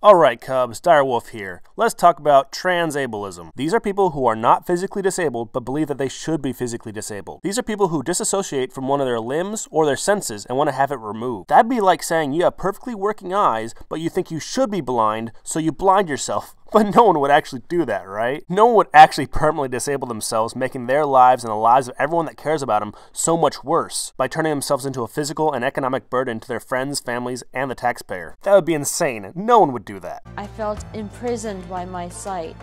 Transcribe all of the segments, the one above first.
Alright Cubs, Direwolf here. Let's talk about transableism. These are people who are not physically disabled but believe that they should be physically disabled. These are people who disassociate from one of their limbs or their senses and want to have it removed. That'd be like saying you have perfectly working eyes but you think you should be blind, so you blind yourself. But no one would actually do that, right? No one would actually permanently disable themselves, making their lives and the lives of everyone that cares about them so much worse by turning themselves into a physical and economic burden to their friends, families, and the taxpayer. That would be insane. No one would do that. I felt imprisoned by my sight.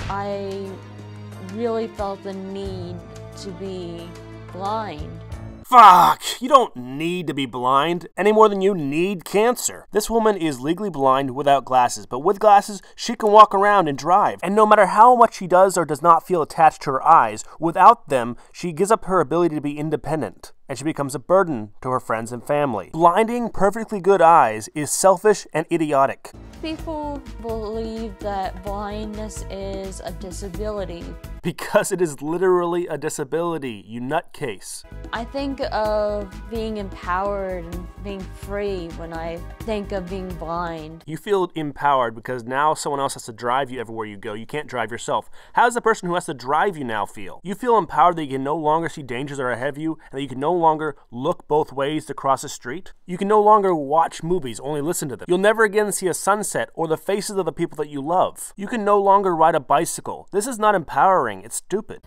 I really felt the need to be blind. Fuck! You don't need to be blind any more than you need cancer. This woman is legally blind without glasses, but with glasses, she can walk around and drive. And no matter how much she does or does not feel attached to her eyes, without them, she gives up her ability to be independent. And she becomes a burden to her friends and family. Blinding perfectly good eyes is selfish and idiotic. People believe that blindness is a disability. Because it is literally a disability, you nutcase. I think of being empowered and being free when I think of being blind. You feel empowered because now someone else has to drive you everywhere you go. You can't drive yourself. How does the person who has to drive you now feel? You feel empowered that you can no longer see dangers that are ahead of you and that you can no longer look both ways to cross the street. You can no longer watch movies, only listen to them. You'll never again see a sunset or the faces of the people that you love. You can no longer ride a bicycle. This is not empowering. It's stupid.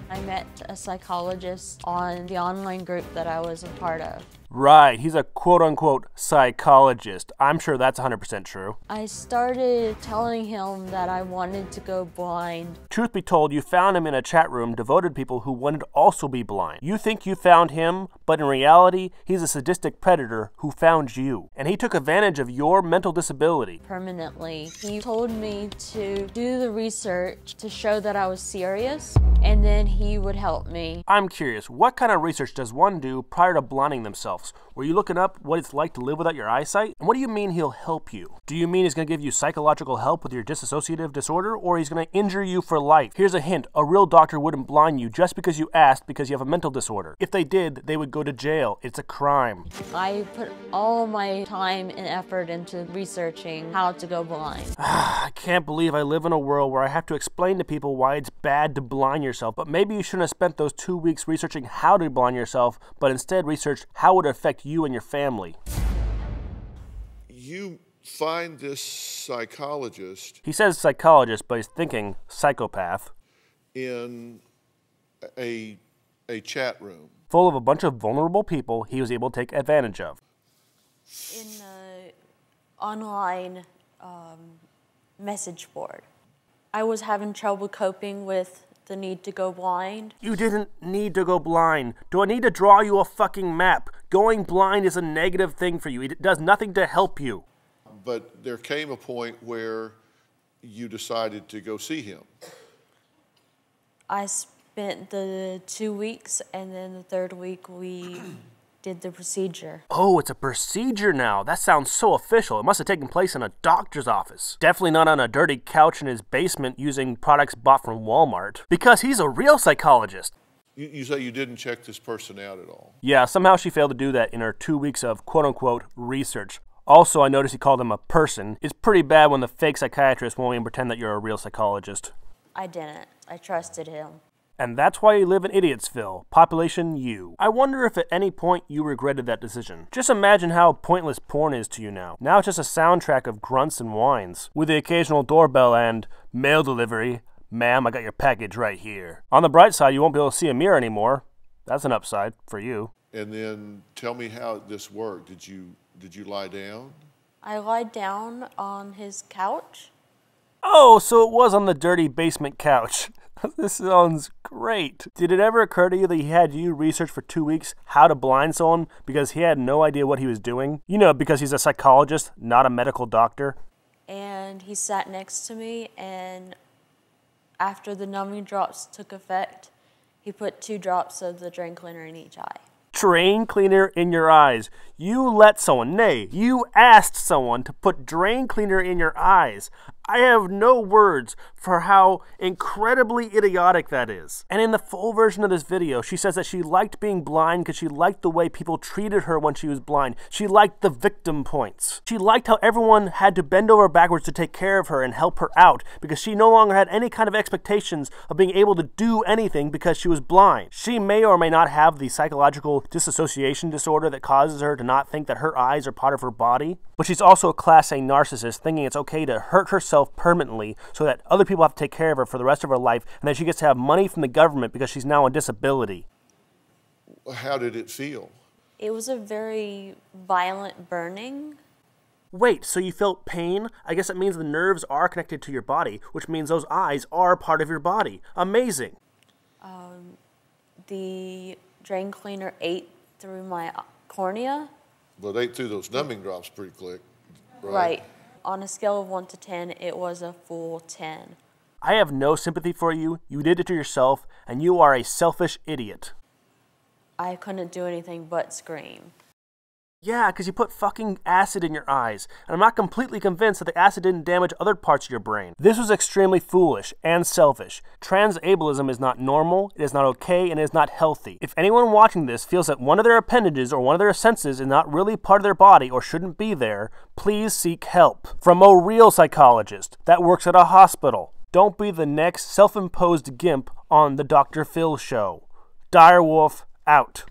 I met a psychologist on the online group that I was a part of. Right, he's a quote-unquote psychologist. I'm sure that's 100% true. I started telling him that I wanted to go blind. Truth be told, you found him in a chat room devoted to people who wanted to also be blind. You think you found him, but in reality, he's a sadistic predator who found you. And he took advantage of your mental disability. Permanently. He told me to do the research to show that I was serious, and then he would help me. I'm curious, what kind of research does one do prior to blinding themselves? Were you looking up what it's like to live without your eyesight? And what do you mean he'll help you? Do you mean he's going to give you psychological help with your dissociative disorder, or he's going to injure you for life? Here's a hint, a real doctor wouldn't blind you just because you asked because you have a mental disorder. If they did, they would go to jail. It's a crime. I put all my time and effort into researching how to go blind. I can't believe I live in a world where I have to explain to people why it's bad to blind yourself, but maybe you shouldn't have spent those 2 weeks researching how to blind yourself, but instead researched how it would affect you and your family. You find this psychologist. He says psychologist, but he's thinking psychopath. In a chat room. Full of a bunch of vulnerable people he was able to take advantage of. In the online message board. I was having trouble coping with the need to go blind. You didn't need to go blind. Do I need to draw you a fucking map? Going blind is a negative thing for you. It does nothing to help you. But there came a point where you decided to go see him. I spent the 2 weeks, and then the third week we did the procedure. Oh, it's a procedure now. That sounds so official. It must have taken place in a doctor's office. Definitely not on a dirty couch in his basement using products bought from Walmart. Because he's a real psychologist. You say you didn't check this person out at all? Yeah, somehow she failed to do that in her 2 weeks of quote-unquote research. Also, I noticed he called him a person. It's pretty bad when the fake psychiatrist won't even pretend that you're a real psychologist. I didn't. I trusted him. And that's why you live in Idiotsville, population you. I wonder if at any point you regretted that decision. Just imagine how pointless porn is to you now. Now it's just a soundtrack of grunts and whines, with the occasional doorbell and mail delivery. Ma'am, I got your package right here. On the bright side, you won't be able to see a mirror anymore. That's an upside for you. And then tell me how this worked. Did you lie down? I lied down on his couch. Oh, so it was on the dirty basement couch. This sounds great. Did it ever occur to you that he had you research for 2 weeks how to blind someone because he had no idea what he was doing? You know, because he's a psychologist, not a medical doctor. And he sat next to me, and after the numbing drops took effect, he put 2 drops of the drain cleaner in each eye. Drain cleaner in your eyes. You let someone, nay, you asked someone to put drain cleaner in your eyes. I have no words for how incredibly idiotic that is. And in the full version of this video, she says that she liked being blind because she liked the way people treated her when she was blind. She liked the victim points. She liked how everyone had to bend over backwards to take care of her and help her out because she no longer had any kind of expectations of being able to do anything because she was blind. She may or may not have the psychological disassociation disorder that causes her to not think that her eyes are part of her body, but she's also a class A narcissist, thinking it's okay to hurt herself permanently so that other people have to take care of her for the rest of her life, and that she gets to have money from the government because she's now on disability. How did it feel? It was a very violent burning. Wait, so you felt pain? I guess it means the nerves are connected to your body, which means those eyes are part of your body. Amazing. The drain cleaner ate through my cornea. Well, they threw those numbing drops pretty quick, right? Right. On a scale of 1 to 10, it was a full 10. I have no sympathy for you. You did it to yourself, and you are a selfish idiot. I couldn't do anything but scream. Yeah, because you put fucking acid in your eyes, and I'm not completely convinced that the acid didn't damage other parts of your brain. This was extremely foolish and selfish. Trans-ableism is not normal, it is not okay, and it is not healthy. If anyone watching this feels that one of their appendages or one of their senses is not really part of their body or shouldn't be there, please seek help from a real psychologist that works at a hospital. Don't be the next self-imposed gimp on the Dr. Phil show. Direwolf out.